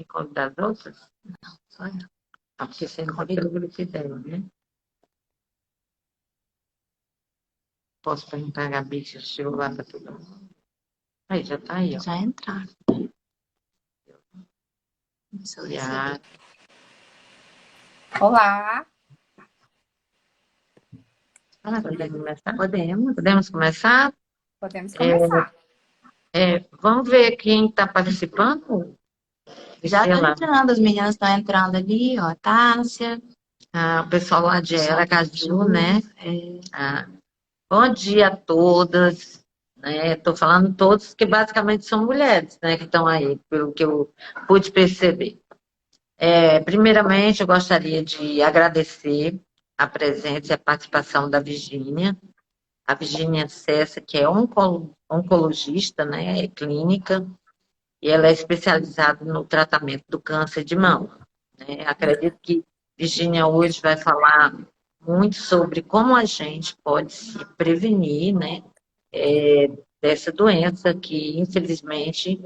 encontro das outras? Não, só eu. Ah, porque você encontrou o grupo dela, né? Posso perguntar a Gabi se chegou lá para todo mundo? Aí, já tá aí, ó. Já entraram. Já. Olá! Podemos começar? Podemos começar? Podemos começar. Vamos ver quem está participando? Já Sei estão lá. entrando, as meninas estão entrando ali, ó. Tássia, O pessoal lá de Aracaju, né? É, Bom dia a todas. Estou falando todos, que basicamente são mulheres, né, que estão aí, pelo que eu pude perceber. Primeiramente, eu gostaria de agradecer a presença e a participação da Virgínia, a Virgínia Cessa, que é oncologista, né, é clínica, e ela é especializada no tratamento do câncer de mama, né? Acredito que Virgínia hoje vai falar muito sobre como a gente pode se prevenir, né, dessa doença que, infelizmente,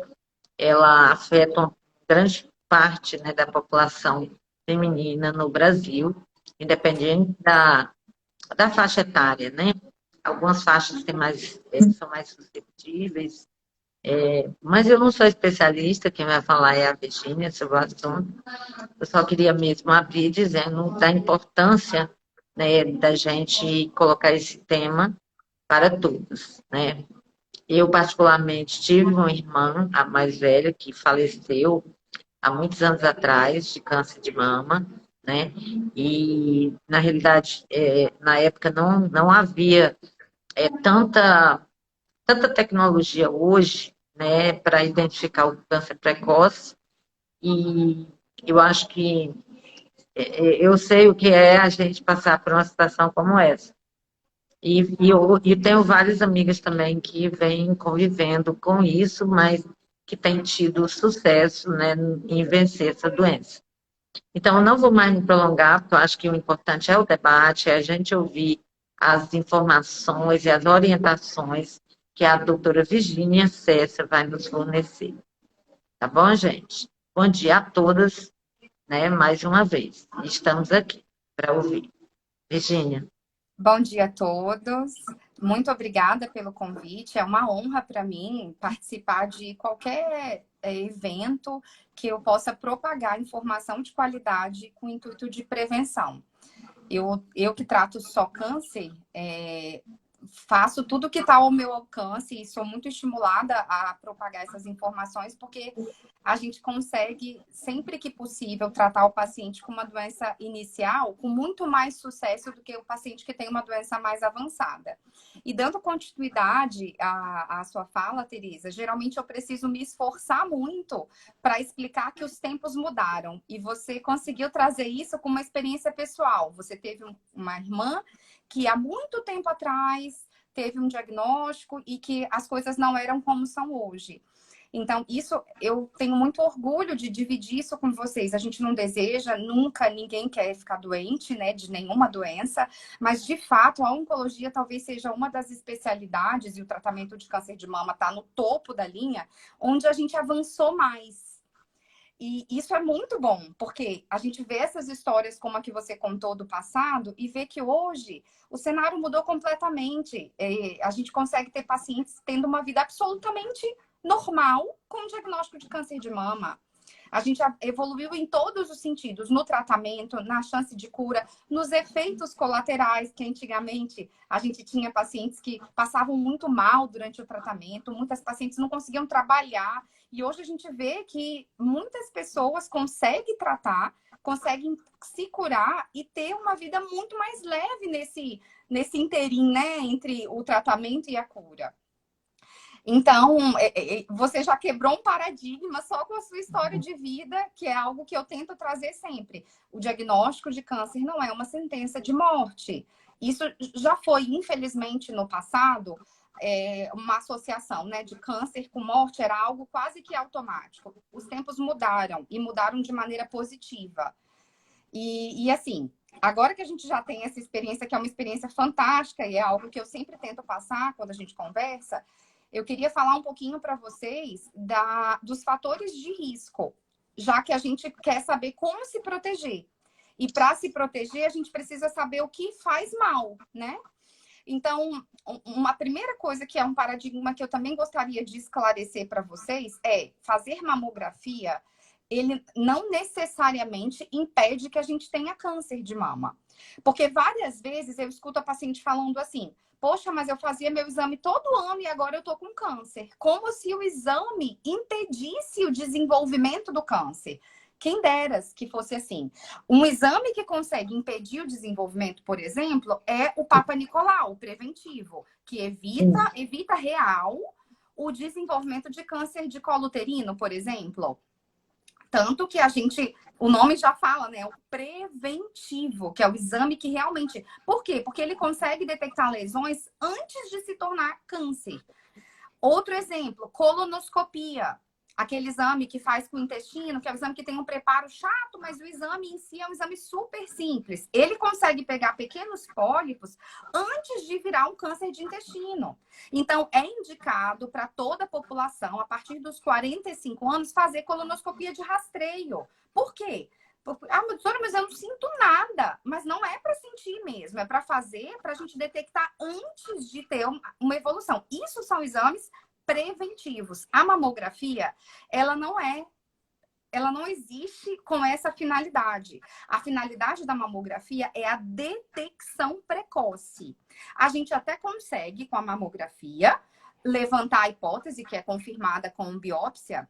ela afeta uma grande parte, né, da população feminina no Brasil, independente da faixa etária, né? Algumas faixas são mais suscetíveis, mas eu não sou especialista, quem vai falar é a Virgínia sobre o assunto. Eu só queria mesmo abrir dizendo da importância, né, da gente colocar esse tema para todos, né? Eu, particularmente, tive uma irmã, a mais velha, que faleceu há muitos anos atrás de câncer de mama, né? E, na realidade, na época não havia tanta tecnologia hoje, né, para identificar o câncer precoce, e eu acho que eu sei o que é a gente passar por uma situação como essa. E tenho várias amigas também que vêm convivendo com isso, mas que têm tido sucesso, né, em vencer essa doença. Então, eu não vou mais me prolongar, porque eu acho que o importante é o debate, é a gente ouvir as informações e as orientações que a doutora Virgínia Cessa vai nos fornecer. Tá bom, gente? Bom dia a todas, né, mais uma vez. Estamos aqui para ouvir. Virgínia. Bom dia a todos. Muito obrigada pelo convite. É uma honra para mim participar de qualquer evento que eu possa propagar informação de qualidade com o intuito de prevenção. Eu que trato só câncer, faço tudo que está ao meu alcance e sou muito estimulada a propagar essas informações, porque a gente consegue, sempre que possível, tratar o paciente com uma doença inicial com muito mais sucesso do que o paciente que tem uma doença mais avançada. E dando continuidade à sua fala, Teresa, geralmente eu preciso me esforçar muito para explicar que os tempos mudaram. E você conseguiu trazer isso com uma experiência pessoal. Você teve uma irmã que há muito tempo atrás teve um diagnóstico e que as coisas não eram como são hoje. Então, isso eu tenho muito orgulho de dividir isso com vocês. A gente não deseja, nunca ninguém quer ficar doente, né, de nenhuma doença, mas de fato a oncologia talvez seja uma das especialidades, e o tratamento de câncer de mama está no topo da linha, onde a gente avançou mais. E isso é muito bom, porque a gente vê essas histórias como a que você contou do passado e vê que hoje o cenário mudou completamente. A gente consegue ter pacientes tendo uma vida absolutamente normal com diagnóstico de câncer de mama. A gente evoluiu em todos os sentidos, no tratamento, na chance de cura, nos efeitos colaterais, que antigamente a gente tinha pacientes que passavam muito mal durante o tratamento, muitas pacientes não conseguiam trabalhar, e hoje a gente vê que muitas pessoas conseguem tratar, conseguem se curar e ter uma vida muito mais leve nesse interim, né, entre o tratamento e a cura. Então, você já quebrou um paradigma só com a sua história de vida, que é algo que eu tento trazer sempre. O diagnóstico de câncer não é uma sentença de morte. Isso já foi, infelizmente, no passado, uma associação, né, de câncer com morte era algo quase que automático. Os tempos mudaram, e mudaram de maneira positiva. E assim, agora que a gente já tem essa experiência, que é uma experiência fantástica, e é algo que eu sempre tento passar quando a gente conversa, eu queria falar um pouquinho para vocês dos fatores de risco. já que a gente quer saber como se proteger. E para se proteger, a gente precisa saber o que faz mal, né? Então, uma primeira coisa que é um paradigma que eu também gostaria de esclarecer para vocês é fazer mamografia, ele não necessariamente impede que a gente tenha câncer de mama. Porque várias vezes eu escuto a paciente falando assim: poxa, mas eu fazia meu exame todo ano e agora eu tô com câncer. Como se o exame impedisse o desenvolvimento do câncer. Quem dera que fosse assim. Um exame que consegue impedir o desenvolvimento, por exemplo, é o Papa Nicolau, o preventivo, que evita real o desenvolvimento de câncer de colo uterino, por exemplo. Tanto que o nome já fala, né? O preventivo, que é o exame que realmente... Por quê? Porque ele consegue detectar lesões antes de se tornar câncer. Outro exemplo, colonoscopia. Aquele exame que faz com o intestino, que é um exame que tem um preparo chato, mas o exame em si é um exame super simples. Ele consegue pegar pequenos pólipos antes de virar um câncer de intestino. Então, é indicado para toda a população, a partir dos 45 anos, fazer colonoscopia de rastreio. Por quê? Doutora, mas eu não sinto nada. Mas não é para sentir mesmo, é para fazer, para a gente detectar antes de ter uma evolução. Isso são exames preventivos. A mamografia, ela não existe com essa finalidade. A finalidade da mamografia é a detecção precoce. A gente até consegue, com a mamografia, levantar a hipótese, que é confirmada com biópsia,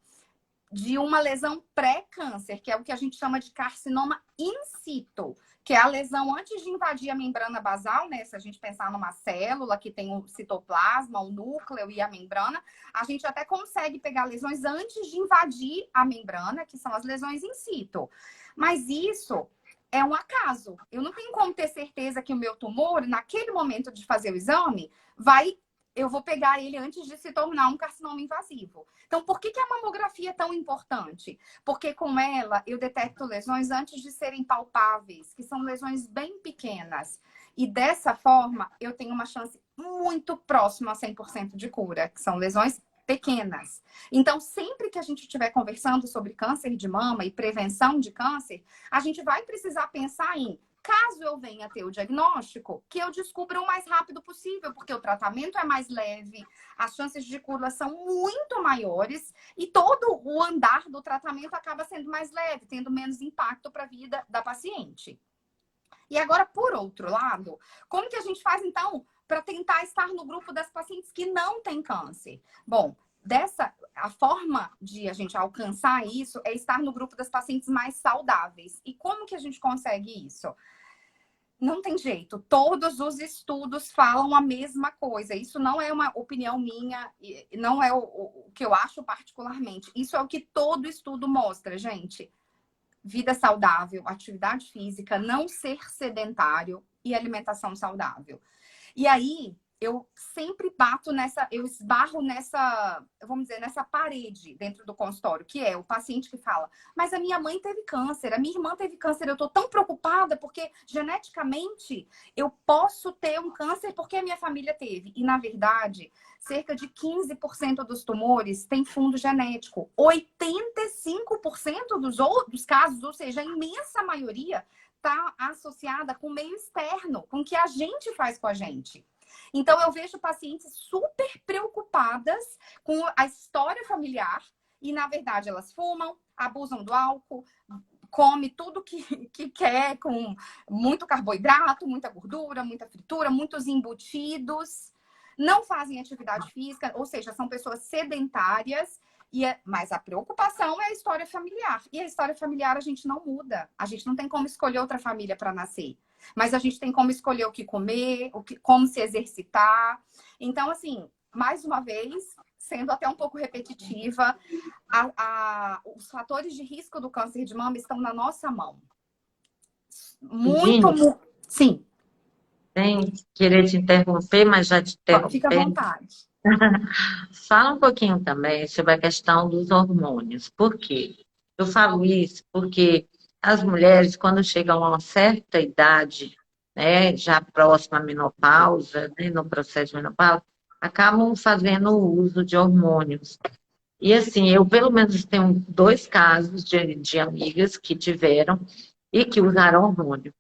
de uma lesão pré-câncer, que é o que a gente chama de carcinoma in situ, que é a lesão antes de invadir a membrana basal, né? Se a gente pensar numa célula que tem o citoplasma, o núcleo e a membrana, a gente até consegue pegar lesões antes de invadir a membrana, que são as lesões in situ. Mas isso é um acaso. Eu não tenho como ter certeza que o meu tumor, naquele momento de fazer o exame, eu vou pegar ele antes de se tornar um carcinoma invasivo. Então, por que a mamografia é tão importante? Porque com ela eu detecto lesões antes de serem palpáveis, que são lesões bem pequenas. E dessa forma, eu tenho uma chance muito próxima a 100% de cura, que são lesões pequenas. Então, sempre que a gente estiver conversando sobre câncer de mama e prevenção de câncer, a gente vai precisar pensar em: caso eu venha ter o diagnóstico, que eu descubra o mais rápido possível, porque o tratamento é mais leve, as chances de cura são muito maiores e todo o andar do tratamento acaba sendo mais leve, tendo menos impacto para a vida da paciente. E agora, por outro lado, como que a gente faz, então, para tentar estar no grupo das pacientes que não têm câncer? Bom, a forma de a gente alcançar isso é estar no grupo das pacientes mais saudáveis. E como que a gente consegue isso? Não tem jeito. Todos os estudos falam a mesma coisa. Isso não é uma opinião minha, não é o que eu acho particularmente. Isso é o que todo estudo mostra, gente. Vida saudável, atividade física, não ser sedentário e alimentação saudável. E aí, eu sempre eu esbarro vamos dizer, nessa parede dentro do consultório, que é o paciente que fala: mas a minha mãe teve câncer, a minha irmã teve câncer, eu tô tão preocupada porque geneticamente eu posso ter um câncer porque a minha família teve. E, na verdade, cerca de 15% dos tumores tem fundo genético. 85% dos casos, ou seja, a imensa maioria, está associada com o meio externo, com o que a gente faz com a gente. Então, eu vejo pacientes super preocupadas com a história familiar e, na verdade, elas fumam, abusam do álcool, come tudo que quer, com muito carboidrato, muita gordura, muita fritura, muitos embutidos, não fazem atividade física, ou seja, são pessoas sedentárias. Mas a preocupação é a história familiar. E a história familiar a gente não muda. A gente não tem como escolher outra família para nascer. Mas a gente tem como escolher o que comer, como se exercitar. Então, assim, mais uma vez, sendo até um pouco repetitiva, os fatores de risco do câncer de mama estão na nossa mão. Virginia, Sim. sem querer te interromper, mas já te Fica à interromper. vontade. Fala um pouquinho também sobre a questão dos hormônios. Por quê? Eu falo isso porque as mulheres, quando chegam a uma certa idade, né, já próxima à menopausa, né, no processo de menopausa, acabam fazendo o uso de hormônios. E assim, eu pelo menos tenho 2 casos de amigas que tiveram e que usaram hormônio.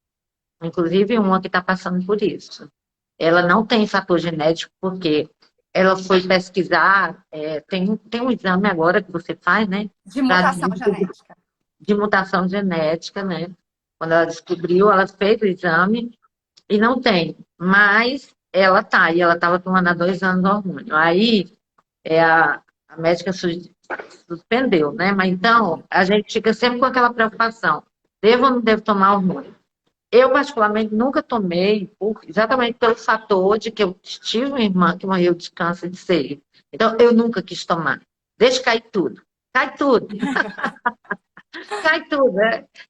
Inclusive uma que está passando por isso. Ela não tem fator genético porque ela foi pesquisar, tem um exame agora que você faz, né? De Para mutação genética. de mutação genética, né? Quando ela descobriu, ela fez o exame e não tem. Mas ela tá, e ela estava tomando há 2 anos o hormônio. Aí a médica suspendeu, né? Mas então a gente fica sempre com aquela preocupação: devo ou não devo tomar hormônio? Eu, particularmente, nunca tomei, exatamente pelo fator de que eu tive uma irmã que morreu de câncer de seio. Então, eu nunca quis tomar. Deixa cair tudo. Cai tudo. Cai tudo,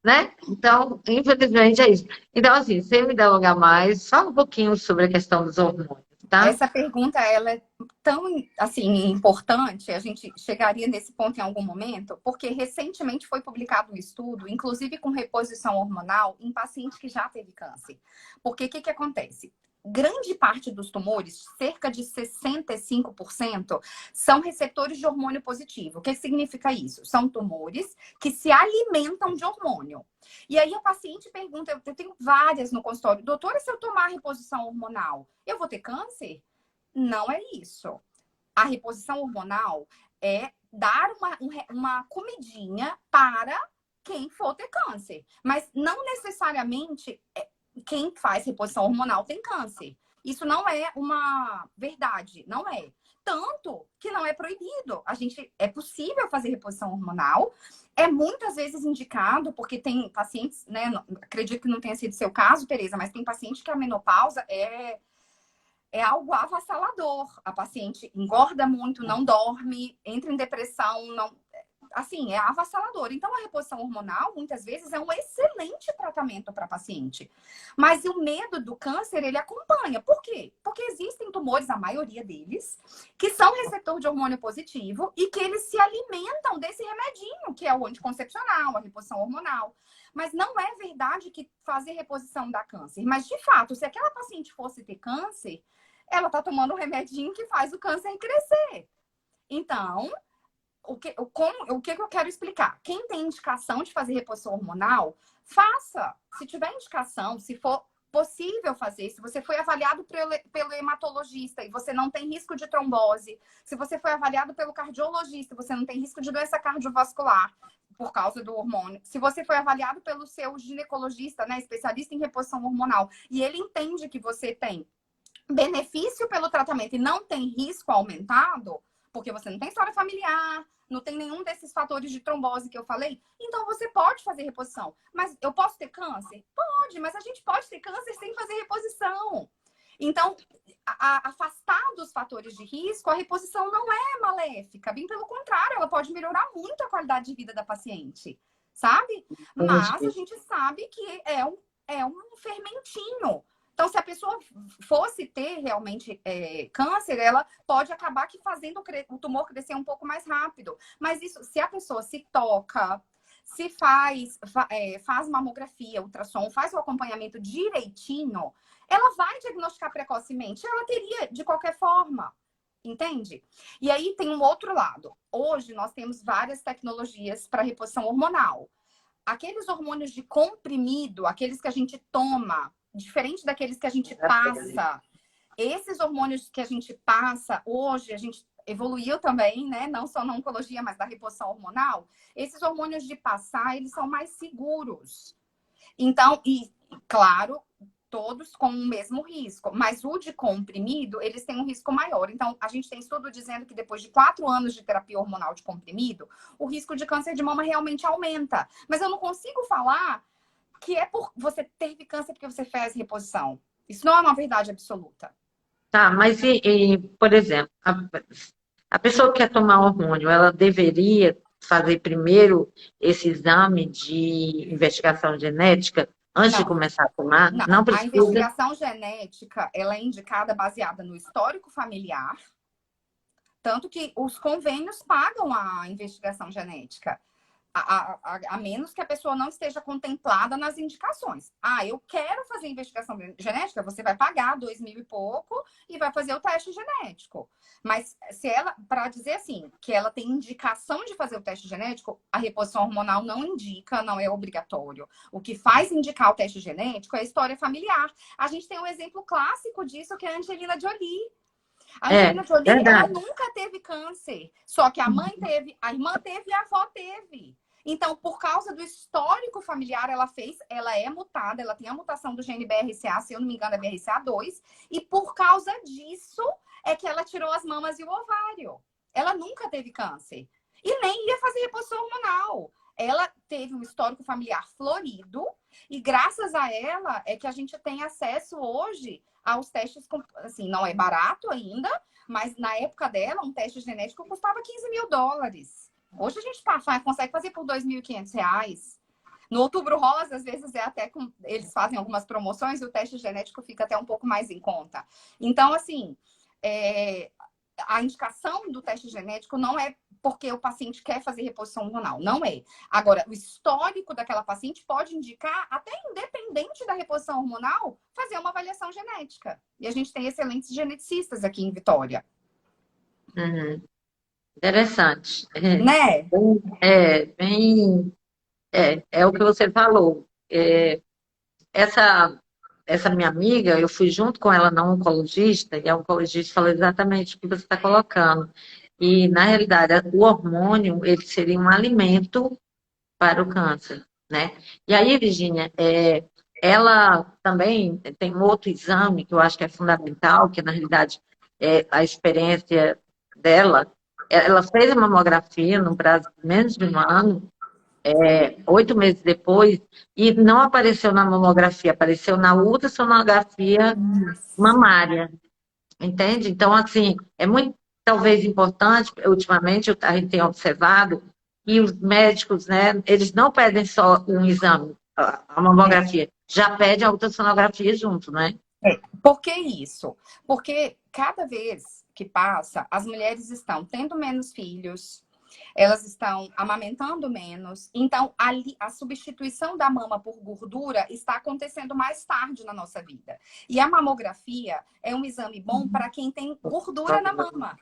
né? Então, infelizmente, é isso. Então, assim, sem me delongar mais, fala um pouquinho sobre a questão dos hormônios, tá? Essa pergunta, ela é tão, assim, importante, a gente chegaria nesse ponto em algum momento, porque recentemente foi publicado um estudo, inclusive com reposição hormonal, em paciente que já teve câncer. Porque o que acontece? Grande parte dos tumores, cerca de 65%, são receptores de hormônio positivo. O que significa isso? São tumores que se alimentam de hormônio. E aí a paciente pergunta, eu tenho várias no consultório, doutora, se eu tomar reposição hormonal, eu vou ter câncer? Não é isso. A reposição hormonal é dar uma comidinha para quem for ter câncer. Mas não necessariamente quem faz reposição hormonal tem câncer. Isso não é uma verdade, não é. Tanto que não é proibido. É possível fazer reposição hormonal. É muitas vezes indicado, porque tem pacientes, né? Acredito que não tenha sido seu caso, Tereza, mas tem paciente que a menopausa é algo avassalador. A paciente engorda muito, não dorme, entra em depressão, não. Assim, é avassalador. Então, a reposição hormonal, muitas vezes, é um excelente tratamento para a paciente. Mas o medo do câncer, ele acompanha. Por quê? Porque existem tumores, a maioria deles, que são receptor de hormônio positivo e que eles se alimentam desse remedinho, que é o anticoncepcional, a reposição hormonal. Mas não é verdade que fazer reposição dá câncer. Mas, de fato, se aquela paciente fosse ter câncer, ela está tomando um remedinho que faz o câncer crescer. Então, o que eu quero explicar? Quem tem indicação de fazer reposição hormonal, faça. Se tiver indicação, se for possível fazer, se você foi avaliado pelo hematologista e você não tem risco de trombose, se você foi avaliado pelo cardiologista e você não tem risco de doença cardiovascular por causa do hormônio, se você foi avaliado pelo seu ginecologista, né, especialista em reposição hormonal, e ele entende que você tem benefício pelo tratamento e não tem risco aumentado, porque você não tem história familiar, não tem nenhum desses fatores de trombose que eu falei, então você pode fazer reposição. Mas eu posso ter câncer? Pode, mas a gente pode ter câncer sem fazer reposição. Então, afastar dos fatores de risco, a reposição não é maléfica, bem pelo contrário, ela pode melhorar muito a qualidade de vida da paciente, sabe? Mas a gente sabe que é um fermentinho. Então, se a pessoa fosse ter realmente câncer, ela pode acabar que fazendo o tumor crescer um pouco mais rápido. Mas isso, se a pessoa se toca, se faz mamografia, ultrassom, faz o acompanhamento direitinho, ela vai diagnosticar precocemente. Ela teria de qualquer forma. Entende? E aí tem um outro lado. Hoje nós temos várias tecnologias para reposição hormonal. Aqueles hormônios de comprimido, aqueles que a gente toma, diferente daqueles que a gente passa. Esses hormônios que a gente passa, hoje a gente evoluiu também, né? Não só na oncologia, mas da reposição hormonal. Esses hormônios de passar, eles são mais seguros. Então, e claro, todos com o mesmo risco. Mas o de comprimido, eles têm um risco maior. Então, a gente tem estudo dizendo que depois de 4 anos de terapia hormonal de comprimido, o risco de câncer de mama realmente aumenta. Mas eu não consigo falar que é por você teve câncer porque você fez reposição. Isso não é uma verdade absoluta. Tá, mas por exemplo, a pessoa que quer tomar hormônio, ela deveria fazer primeiro esse exame de investigação genética antes de começar a tomar? Não A precisa. investigação genética, ela é indicada baseada no histórico familiar, tanto que os convênios pagam a investigação genética. A menos que a pessoa não esteja contemplada nas indicações. Ah, eu quero fazer investigação genética, você vai pagar 2.000 e pouco e vai fazer o teste genético. Mas se ela, para dizer assim, que ela tem indicação de fazer o teste genético, a reposição hormonal não indica, não é obrigatório. O que faz indicar o teste genético é a história familiar. A gente tem um exemplo clássico disso, que é a Angelina Jolie. A Angelina Jolie, ela nunca teve câncer. Só que a mãe teve, a irmã teve e a avó teve. Então, por causa do histórico familiar, ela é mutada, ela tem a mutação do gene BRCA, se eu não me engano, é BRCA2, e por causa disso é que ela tirou as mamas e o ovário. Ela nunca teve câncer. E nem ia fazer reposição hormonal. Ela teve um histórico familiar florido, e graças a ela é que a gente tem acesso hoje aos testes, assim, não é barato ainda, mas na época dela, um teste genético custava $15.000. Hoje a gente consegue fazer por R$2.500. No Outubro Rosa, às vezes, eles fazem algumas promoções e o teste genético fica até um pouco mais em conta. Então, assim, a indicação do teste genético não é porque o paciente quer fazer reposição hormonal. Não é. Agora, o histórico daquela paciente pode indicar, até independente da reposição hormonal, fazer uma avaliação genética. E a gente tem excelentes geneticistas aqui em Vitória. Uhum. Interessante. Né? É o que você falou. Essa minha amiga, eu fui junto com ela na oncologista, e a oncologista falou exatamente o que você está colocando. E, na realidade, o hormônio, ele seria um alimento para o câncer, né? E aí, Virgínia, ela também tem um outro exame que eu acho que é fundamental, que, na realidade, a experiência dela, ela fez a mamografia no prazo de menos de um ano, 8 meses depois, e não apareceu na mamografia, apareceu na ultrassonografia mamária, entende? Então, assim, é muito, talvez, importante, ultimamente, a gente tem observado, e os médicos, né, eles não pedem só um exame, a mamografia, já pede a ultrassonografia junto, né? Por que isso? Porque cada vez que passa, as mulheres estão tendo menos filhos, elas estão amamentando menos. Então, a substituição da mama por gordura está acontecendo mais tarde na nossa vida. E a mamografia é um exame bom para quem tem gordura na mama.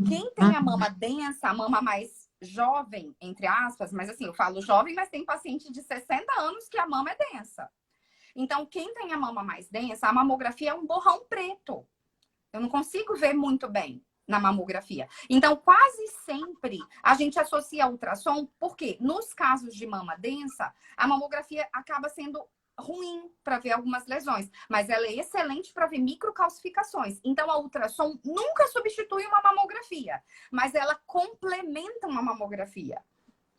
Quem tem a mama densa, a mama mais jovem, entre aspas, mas assim, eu falo jovem, mas tem paciente de 60 anos que a mama é densa. Então, quem tem a mama mais densa, a mamografia é um borrão preto. Eu não consigo ver muito bem na mamografia. Então, quase sempre a gente associa a ultrassom, porque nos casos de mama densa, a mamografia acaba sendo ruim para ver algumas lesões, mas ela é excelente para ver microcalcificações. Então, a ultrassom nunca substitui uma mamografia, mas ela complementa uma mamografia.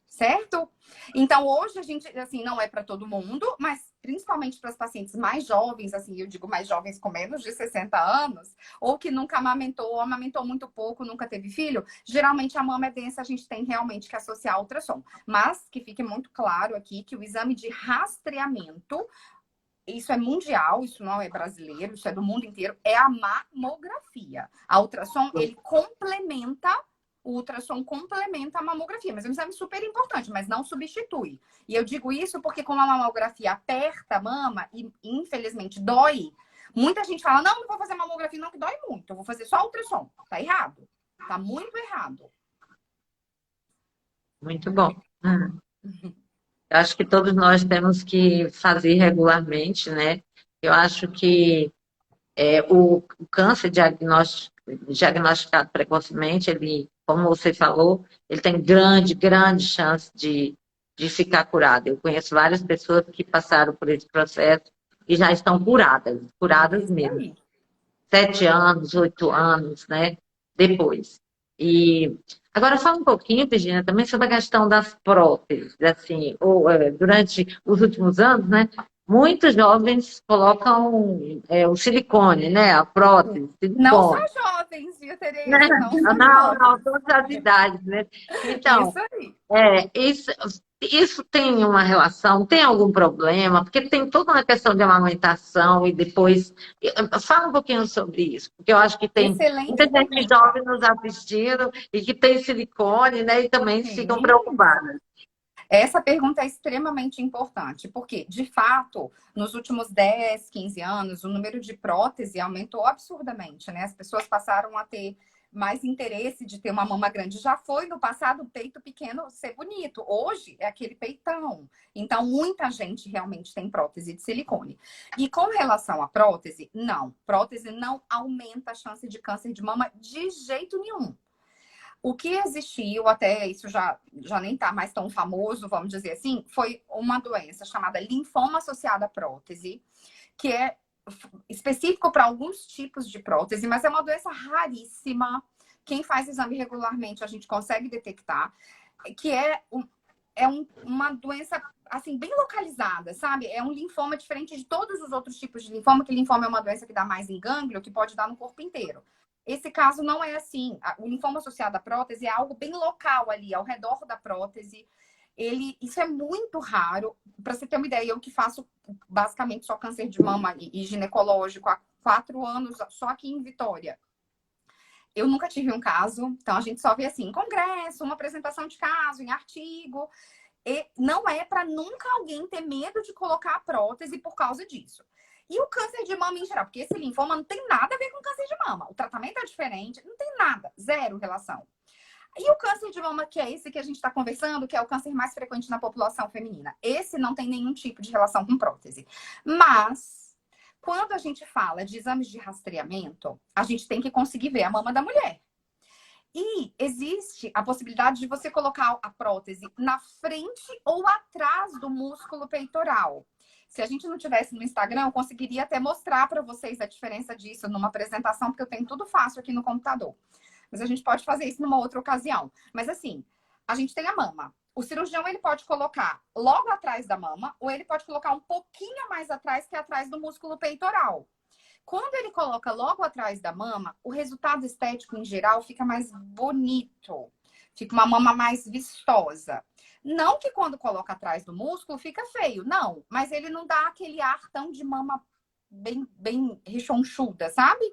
Certo? Então, hoje a gente, assim, não é para todo mundo, mas principalmente para as pacientes mais jovens, assim, eu digo mais jovens com menos de 60 anos, ou que nunca amamentou, ou amamentou muito pouco, nunca teve filho, geralmente a mama é densa, a gente tem realmente que associar a ultrassom. Mas que fique muito claro aqui que o exame de rastreamento, isso é mundial, isso não é brasileiro, isso é do mundo inteiro, é a mamografia. A ultrassom, ele complementa. O ultrassom complementa a mamografia, mas é um exame super importante, mas não substitui. E eu digo isso porque como a mamografia aperta a mama e infelizmente dói, muita gente fala, não vou fazer mamografia não, que dói muito, eu vou fazer só ultrassom. Tá errado. Tá muito errado. Muito bom. Eu acho que todos nós temos que fazer regularmente, né? Eu acho que o câncer diagnosticado precocemente, ele, como você falou, ele tem grande chance de ficar curado. Eu conheço várias pessoas que passaram por esse processo e já estão curadas mesmo. 7 anos, 8 anos, né? Depois. E agora fala um pouquinho, Virginia, também sobre a questão das próteses, assim, durante os últimos anos, né? Muitos jovens colocam o silicone, né? A prótese, silicone. Não só jovens, viu, Tereza? Não, todas as idades, né? Então, isso tem uma relação, tem algum problema? Porque tem toda uma questão de amamentação e depois... Fala um pouquinho sobre isso, porque eu acho que tem muita gente jovem nos assistindo e que tem silicone, né? E também ficam preocupadas. Essa pergunta é extremamente importante, porque, de fato, nos últimos 10, 15 anos, o número de prótese aumentou absurdamente, né? As pessoas passaram a ter mais interesse de ter uma mama grande. Já foi no passado o peito pequeno ser bonito. Hoje é aquele peitão. Então, muita gente realmente tem prótese de silicone. E com relação à prótese, não. Prótese não aumenta a chance de câncer de mama de jeito nenhum. O que existiu, até isso já nem está mais tão famoso, vamos dizer assim, foi uma doença chamada linfoma associado à prótese, que é específico para alguns tipos de prótese, mas é uma doença raríssima. Quem faz exame regularmente, a gente consegue detectar, que uma doença assim bem localizada, sabe? É um linfoma diferente de todos os outros tipos de linfoma, que linfoma é uma doença que dá mais em gânglio, que pode dar no corpo inteiro. Esse caso não é assim. O linfoma associado à prótese é algo bem local ali, ao redor da prótese. Isso é muito raro. Para você ter uma ideia, eu que faço basicamente só câncer de mama e ginecológico há 4 anos, só aqui em Vitória. Eu nunca tive um caso, então a gente só vê assim, em congresso, uma apresentação de caso, em artigo. E não é para nunca alguém ter medo de colocar a prótese por causa disso. E o câncer de mama em geral, porque esse linfoma não tem nada a ver com câncer de mama. O tratamento é diferente, não tem nada, zero relação. E o câncer de mama, que é esse que a gente está conversando, que é o câncer mais frequente na população feminina. Esse não tem nenhum tipo de relação com prótese. Mas, quando a gente fala de exames de rastreamento, a gente tem que conseguir ver a mama da mulher. E existe a possibilidade de você colocar a prótese na frente ou atrás do músculo peitoral. Se a gente não tivesse no Instagram, eu conseguiria até mostrar para vocês a diferença disso numa apresentação, porque eu tenho tudo fácil aqui no computador. Mas a gente pode fazer isso numa outra ocasião. Mas assim, a gente tem a mama. O cirurgião, ele pode colocar logo atrás da mama, ou ele pode colocar um pouquinho mais atrás, que é atrás do músculo peitoral. Quando ele coloca logo atrás da mama, o resultado estético, em geral, fica mais bonito. Fica uma mama mais vistosa. Não que quando coloca atrás do músculo fica feio, não. Mas ele não dá aquele ar tão de mama bem rechonchuda, sabe?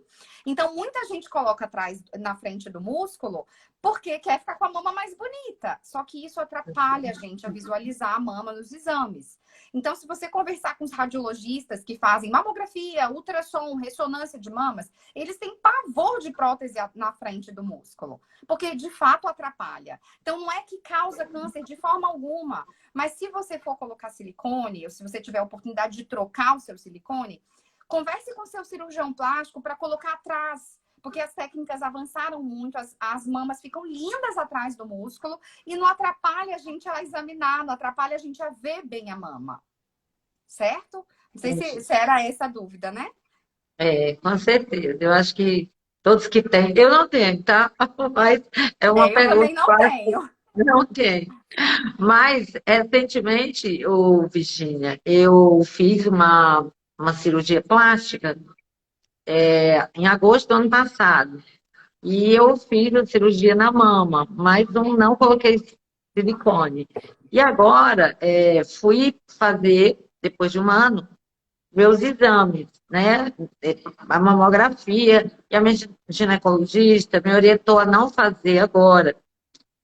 Então, muita gente coloca atrás, na frente do músculo, porque quer ficar com a mama mais bonita. Só que isso atrapalha a gente a visualizar a mama nos exames. Então, se você conversar com os radiologistas que fazem mamografia, ultrassom, ressonância de mamas, eles têm pavor de prótese na frente do músculo, porque de fato atrapalha. Então, não é que causa câncer de forma alguma, mas se você for colocar silicone, ou se você tiver a oportunidade de trocar o seu silicone, converse com o seu cirurgião plástico para colocar atrás, porque as técnicas avançaram muito, as mamas ficam lindas atrás do músculo e não atrapalha a gente a examinar, não atrapalha a gente a ver bem a mama. Certo? Não sei se era essa a dúvida, né? Com certeza. Eu acho que todos que têm, eu não tenho, tá? Mas é uma Eu pergunta. também não tenho. Não tenho. Mas, recentemente, Virgínia, eu fiz uma cirurgia plástica em agosto do ano passado. E eu fiz a cirurgia na mama, mas não coloquei silicone. E agora, fui fazer, depois de um ano, meus exames, né? A mamografia, e a minha ginecologista me orientou a não fazer agora,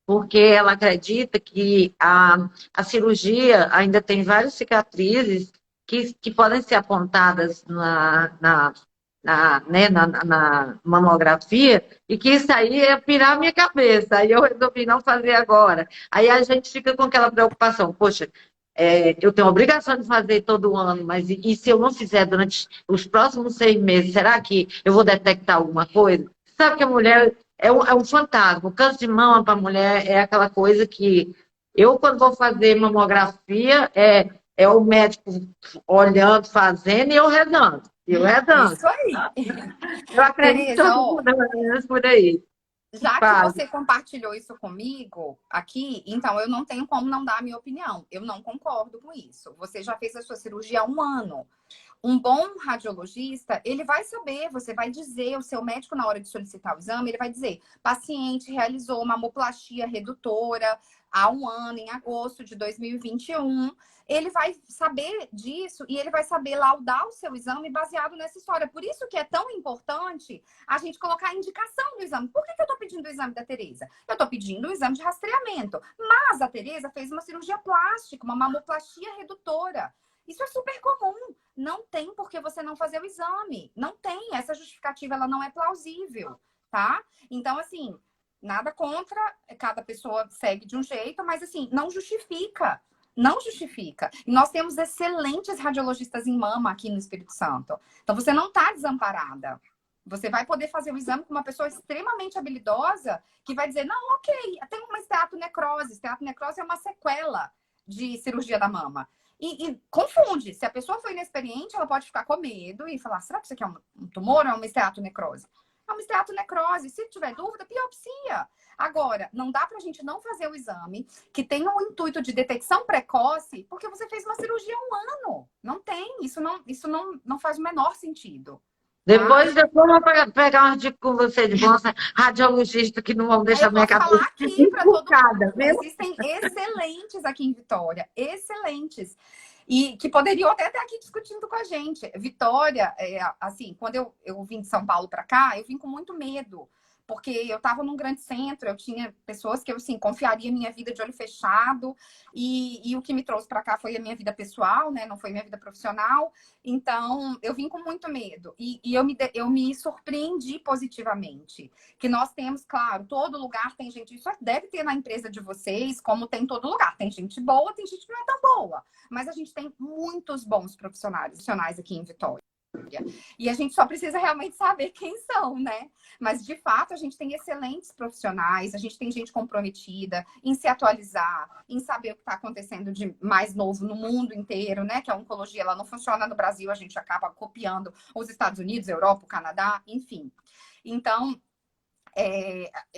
porque ela acredita que a cirurgia ainda tem várias cicatrizes que podem ser apontadas na mamografia, e que isso aí ia pirar a minha cabeça. Aí eu resolvi não fazer agora. Aí a gente fica com aquela preocupação, poxa, eu tenho a obrigação de fazer todo ano, mas e se eu não fizer durante os próximos 6 meses, será que eu vou detectar alguma coisa? Sabe que a mulher é um fantasma. O câncer de mama para a mulher é aquela coisa que eu, quando vou fazer mamografia, é o médico olhando, fazendo, e eu rezando. Isso aí. Eu acredito que Tereza, todo mundo é menos por aí. já que Fala. você compartilhou isso comigo aqui, então eu não tenho como não dar a minha opinião. Eu não concordo com isso. Você já fez a sua cirurgia há 1 ano. Um bom radiologista, ele vai saber, você vai dizer, o seu médico, na hora de solicitar o exame, ele vai dizer, paciente realizou mamoplastia redutora há um ano, em agosto de 2021. Ele vai saber disso e ele vai saber laudar o seu exame baseado nessa história. Por isso que é tão importante a gente colocar a indicação do exame. Por que eu estou pedindo o exame da Tereza? Eu estou pedindo o exame de rastreamento. Mas a Tereza fez uma cirurgia plástica, uma mamoplastia redutora. Isso é super comum. Não tem por que você não fazer o exame. Não tem. Essa justificativa, ela não é plausível, tá? Então, assim, nada contra. Cada pessoa segue de um jeito, mas, assim, não justifica. Não justifica. E nós temos excelentes radiologistas em mama aqui no Espírito Santo. Então, você não está desamparada. Você vai poder fazer o exame com uma pessoa extremamente habilidosa que vai dizer, não, ok, tem uma esteatonecrose. Esteatonecrose é uma sequela de cirurgia da mama. E confunde. Se a pessoa foi inexperiente, ela pode ficar com medo e falar, será que isso aqui é um tumor ou é uma esteatonecrose? É uma esteatonecrose. Se tiver dúvida, biopsia. Agora, não dá pra gente não fazer o exame que tenha o intuito de detecção precoce porque você fez uma cirurgia há um ano. Não tem. Isso não faz o menor sentido. Depois eu vou pegar uma dica com você de bom radiologista que não vão deixar minha cabeça falar aqui para todo mundo. viu? Existem excelentes aqui em Vitória. Excelentes. E que poderiam até estar aqui discutindo com a gente. Vitória, assim, quando eu vim de São Paulo para cá, eu vim com muito medo. Porque eu estava num grande centro, eu tinha pessoas que eu, assim, confiaria minha vida de olho fechado. E o que me trouxe para cá foi a minha vida pessoal, né? Não foi minha vida profissional. Então, eu vim com muito medo. E eu me surpreendi positivamente. Que nós temos, claro, todo lugar tem gente... Isso deve ter na empresa de vocês, como tem em todo lugar. Tem gente boa, tem gente que não é tão boa. Mas a gente tem muitos bons profissionais aqui em Vitória. E a gente só precisa realmente saber quem são, né? Mas, de fato, a gente tem excelentes profissionais, a gente tem gente comprometida em se atualizar, em saber o que está acontecendo de mais novo no mundo inteiro, né? Que a oncologia, ela não funciona no Brasil, a gente acaba copiando os Estados Unidos, Europa, o Canadá, enfim. Então,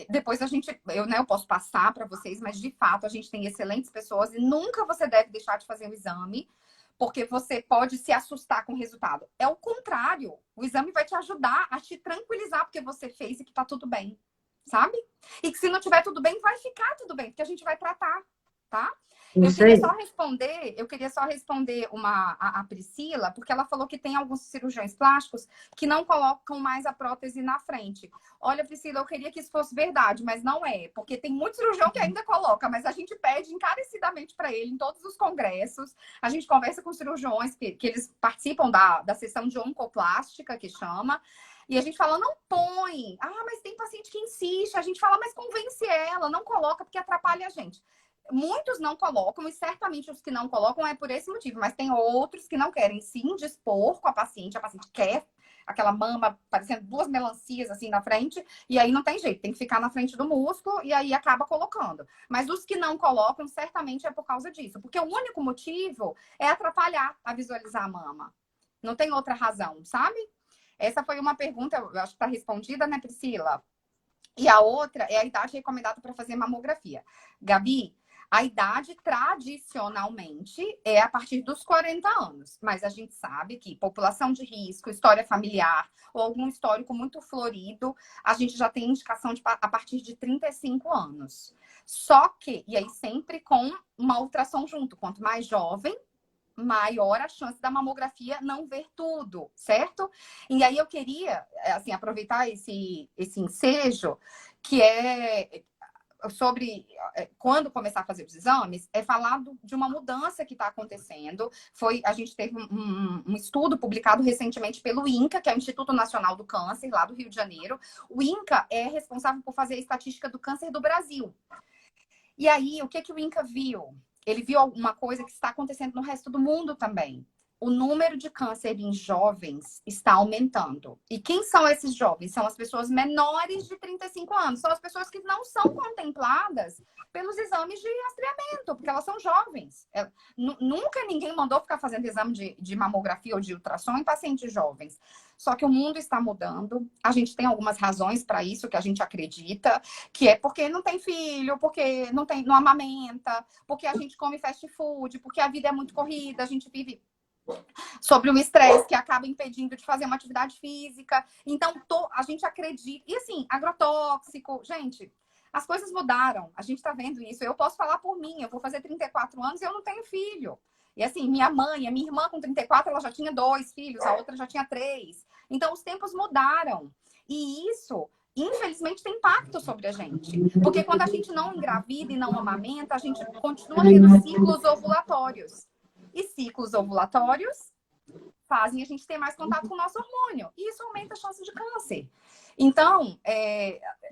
depois eu posso passar para vocês, mas, de fato, a gente tem excelentes pessoas e nunca você deve deixar de fazer o exame, porque você pode se assustar com o resultado. É o contrário. O exame vai te ajudar a te tranquilizar porque você fez e que tá tudo bem, sabe? E que se não tiver tudo bem, vai ficar tudo bem, porque a gente vai tratar, tá? Eu queria só responder a Priscila, porque ela falou que tem alguns cirurgiões plásticos que não colocam mais a prótese na frente. Olha, Priscila, eu queria que isso fosse verdade, mas não é, porque tem muito cirurgião que ainda coloca, mas a gente pede encarecidamente para ele em todos os congressos. A gente conversa com cirurgiões que eles participam da sessão de oncoplástica, que chama. E a gente fala, não põe. Ah, mas tem paciente que insiste. A gente fala, mas convence ela, não coloca porque atrapalha a gente. Muitos não colocam, e certamente os que não colocam é por esse motivo, mas tem outros que não querem se indispor com a paciente quer aquela mama parecendo duas melancias assim na frente, e aí não tem jeito, tem que ficar na frente do músculo, e aí acaba colocando. Mas os que não colocam, certamente é por causa disso, porque o único motivo é atrapalhar a visualizar a mama. Não tem outra razão, sabe? Essa foi uma pergunta, eu acho que está respondida, né, Priscila? E a outra é a idade recomendada para fazer mamografia. Gabi, a idade, tradicionalmente, é a partir dos 40 anos. Mas a gente sabe que população de risco, história familiar ou algum histórico muito florido, a gente já tem indicação a partir de 35 anos. Só que, e aí sempre com uma ultrassom junto. Quanto mais jovem, maior a chance da mamografia não ver tudo, certo? E aí eu queria, assim, aproveitar esse ensejo, que é... sobre quando começar a fazer os exames, é falar de uma mudança que está acontecendo. A gente teve um estudo publicado recentemente pelo INCA, que é o Instituto Nacional do Câncer, lá do Rio de Janeiro. O INCA é responsável por fazer a estatística do câncer do Brasil. E aí, o que o INCA viu? Ele viu alguma coisa que está acontecendo no resto do mundo também. O número de câncer em jovens está aumentando. E quem são esses jovens? São as pessoas menores de 35 anos. São as pessoas que não são contempladas pelos exames de rastreamento, porque elas são jovens. Nunca ninguém mandou ficar fazendo exame de mamografia ou de ultrassom em pacientes jovens. Só que o mundo está mudando. A gente tem algumas razões para isso que a gente acredita, que é porque não tem filho, porque não amamenta, porque a gente come fast food, porque a vida é muito corrida, a gente vive sobre o estresse que acaba impedindo de fazer uma atividade física. Então, a gente acredita. E assim, agrotóxico, gente, as coisas mudaram. A gente está vendo isso. Eu posso falar por mim, eu vou fazer 34 anos e eu não tenho filho. E assim, minha mãe, a minha irmã com 34, ela já tinha 2 filhos, a outra já tinha 3. Então, os tempos mudaram. E isso, infelizmente, tem impacto sobre a gente. Porque quando a gente não engravida e não amamenta, a gente continua tendo ciclos ovulatórios. E ciclos ovulatórios fazem a gente ter mais contato com o nosso hormônio. E isso aumenta a chance de câncer. Então,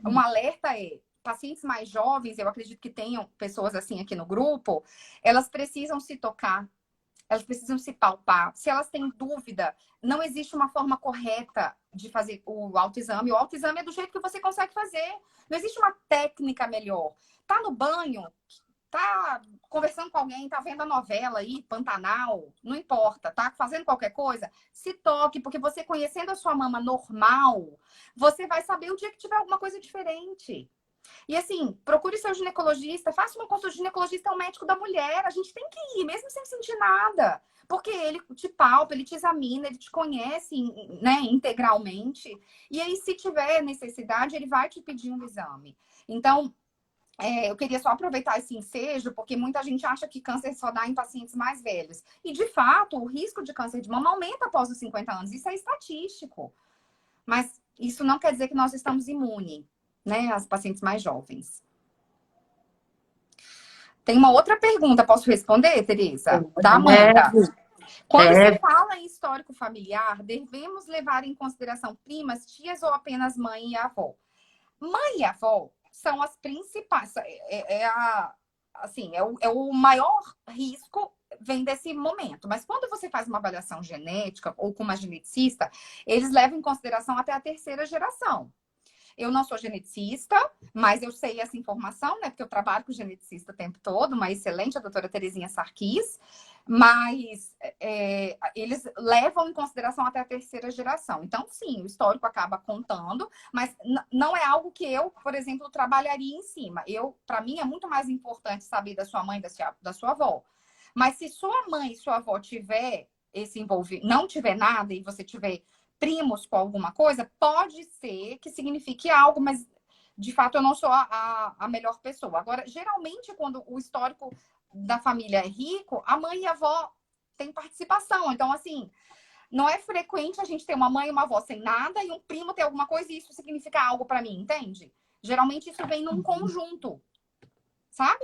um alerta é, pacientes mais jovens, eu acredito que tenham pessoas assim aqui no grupo, elas precisam se tocar, elas precisam se palpar. Se elas têm dúvida, não existe uma forma correta de fazer o autoexame. O autoexame é do jeito que você consegue fazer. Não existe uma técnica melhor. Tá no banho, tá conversando com alguém, tá vendo a novela aí, Pantanal, não importa, tá fazendo qualquer coisa, se toque, porque você conhecendo a sua mama normal, você vai saber o dia que tiver alguma coisa diferente. E assim, procure seu ginecologista, faça uma consulta. O ginecologista é um médico da mulher, a gente tem que ir, mesmo sem sentir nada. Porque ele te palpa, ele te examina, ele te conhece, né, integralmente. E aí, se tiver necessidade, ele vai te pedir um exame. Então, eu queria só aproveitar esse ensejo, porque muita gente acha que câncer só dá em pacientes mais velhos. E, de fato, o risco de câncer de mama aumenta após os 50 anos. Isso é estatístico. Mas isso não quer dizer que nós estamos imunes, né, as pacientes mais jovens. Tem uma outra pergunta, posso responder, Tereza? Da Amanda. Quando se fala em histórico familiar, devemos levar em consideração primas, tias ou apenas mãe e avó? Mãe e avó são as principais, o maior risco vem desse momento. Mas quando você faz uma avaliação genética ou com uma geneticista, eles levam em consideração até a 3ª geração. Eu não sou geneticista, mas eu sei essa informação, né? Porque eu trabalho com geneticista o tempo todo, uma excelente, a doutora Terezinha Sarkis. Mas eles levam em consideração até a 3ª geração. Então, sim, o histórico acaba contando, mas não é algo que eu, por exemplo, trabalharia em cima. Para mim, é muito mais importante saber da sua mãe, da sua avó. Mas se sua mãe e sua avó tiver esse envolvimento, não tiver nada e você tiver primos com alguma coisa, pode ser que signifique algo, mas de fato eu não sou a melhor pessoa. Agora, geralmente, quando o histórico da família é rico, a mãe e a avó têm participação. Então, assim, não é frequente a gente ter uma mãe e uma avó sem nada e um primo ter alguma coisa e isso significa algo para mim, entende? Geralmente isso vem num conjunto, sabe?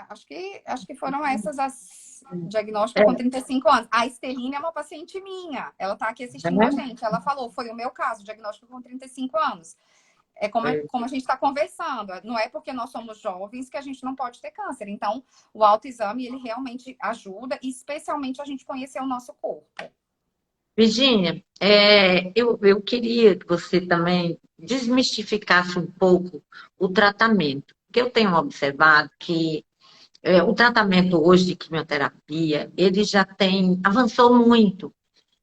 Acho que foram essas as diagnósticos com 35 anos. A Esteline é uma paciente minha. Ela está aqui assistindo a gente. Ela falou, foi o meu caso, diagnóstico com 35 anos. É como a gente está conversando. Não é porque nós somos jovens que a gente não pode ter câncer. Então, o autoexame, ele realmente ajuda, especialmente a gente conhecer o nosso corpo. Virgínia, eu queria que você também desmistificasse um pouco o tratamento. Porque eu tenho observado que o tratamento hoje de quimioterapia, ele já avançou muito.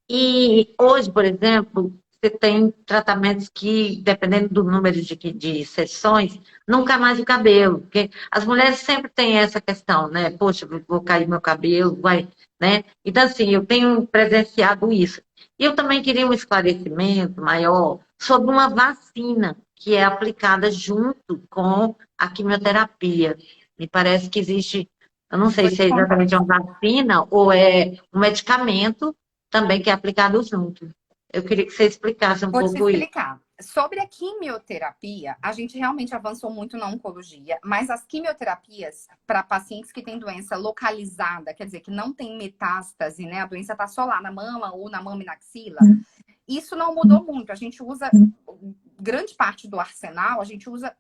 E hoje, por exemplo, você tem tratamentos que, dependendo do número de sessões, não cai mais o cabelo. Porque as mulheres sempre têm essa questão, né? Poxa, vou cair meu cabelo, vai, né? Então, assim, eu tenho presenciado isso. E eu também queria um esclarecimento maior sobre uma vacina que é aplicada junto com a quimioterapia. Me parece que existe, eu não sei se é exatamente uma vacina ou é um medicamento também que é aplicado junto. Eu queria que você explicasse um pouco isso. Vou te explicar. Sobre a quimioterapia, a gente realmente avançou muito na oncologia, mas as quimioterapias para pacientes que têm doença localizada, quer dizer, que não tem metástase, né? A doença está só lá na mama ou na mama e na axila, isso não mudou muito. A gente usa grande parte do arsenal, a gente usa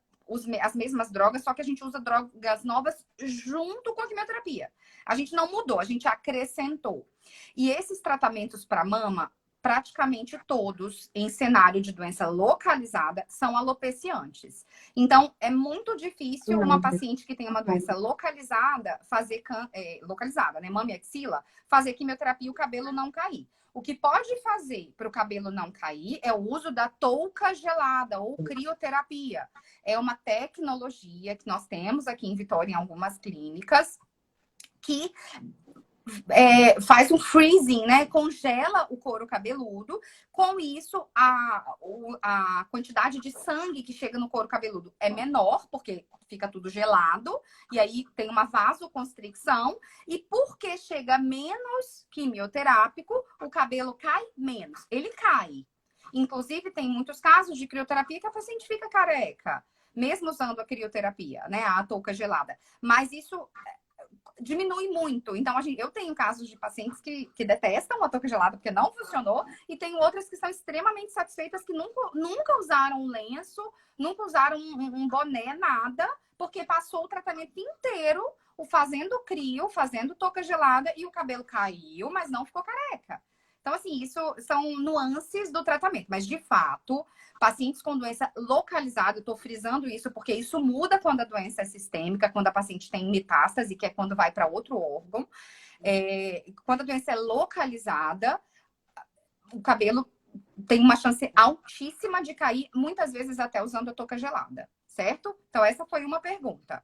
as mesmas drogas, só que a gente usa drogas novas junto com a quimioterapia. A gente não mudou, a gente acrescentou. E esses tratamentos para mama, praticamente todos, em cenário de doença localizada, são alopeciantes. Então, é muito difícil uma paciente que tem uma doença localizada, localizada, né, mama e axila, fazer quimioterapia e o cabelo não cair. O que pode fazer para o cabelo não cair é o uso da touca gelada ou crioterapia. É uma tecnologia que nós temos aqui em Vitória, em algumas clínicas, que faz um freezing, né? Congela o couro cabeludo. Com isso, a quantidade de sangue que chega no couro cabeludo é menor, porque fica tudo gelado, e aí tem uma vasoconstricção. E porque chega menos quimioterápico, o cabelo cai menos. Ele cai. Inclusive, tem muitos casos de crioterapia que a paciente fica careca, mesmo usando a crioterapia, né? A touca gelada. Mas isso diminui muito. Então, eu tenho casos de pacientes que detestam a touca gelada porque não funcionou, e tenho outras que estão extremamente satisfeitas, que nunca usaram um lenço, nunca usaram um boné, nada, porque passou o tratamento inteiro fazendo crio, fazendo touca gelada, e o cabelo caiu, mas não ficou careca. Então, assim, isso são nuances do tratamento. Mas, de fato, pacientes com doença localizada, eu estou frisando isso porque isso muda quando a doença é sistêmica, quando a paciente tem metástase, que é quando vai para outro órgão. Quando a doença é localizada, o cabelo tem uma chance altíssima de cair, muitas vezes até usando a touca gelada, certo? Então, essa foi uma pergunta.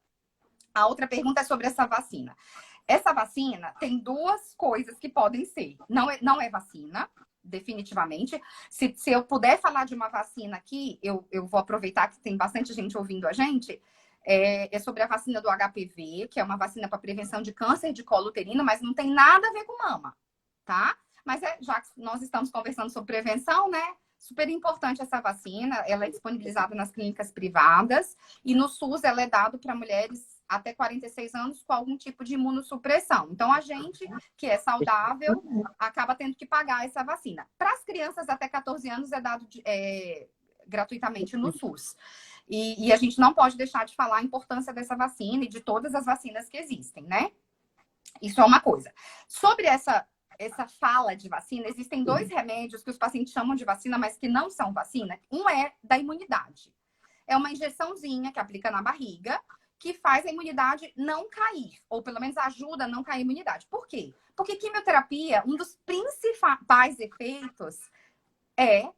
A outra pergunta é sobre essa vacina. Essa vacina tem duas coisas que podem ser. Não é vacina, definitivamente. Se eu puder falar de uma vacina aqui, eu vou aproveitar que tem bastante gente ouvindo a gente. É sobre a vacina do HPV, que é uma vacina para prevenção de câncer de colo uterino, mas não tem nada a ver com mama, tá? Mas já que nós estamos conversando sobre prevenção, né? Super importante essa vacina. Ela é disponibilizada nas clínicas privadas, e no SUS ela é dada para mulheres até 46 anos com algum tipo de imunossupressão. Então, a gente que é saudável acaba tendo que pagar essa vacina. Para as crianças até 14 anos é dado gratuitamente no SUS. E a gente não pode deixar de falar a importância dessa vacina e de todas as vacinas que existem, né? Isso é uma coisa. Sobre essa fala de vacina, existem dois remédios que os pacientes chamam de vacina, mas que não são vacina. Um é da imunidade. É uma injeçãozinha que aplica na barriga, que faz a imunidade não cair, ou pelo menos ajuda a não cair a imunidade. Por quê? Porque quimioterapia, um dos principais efeitos é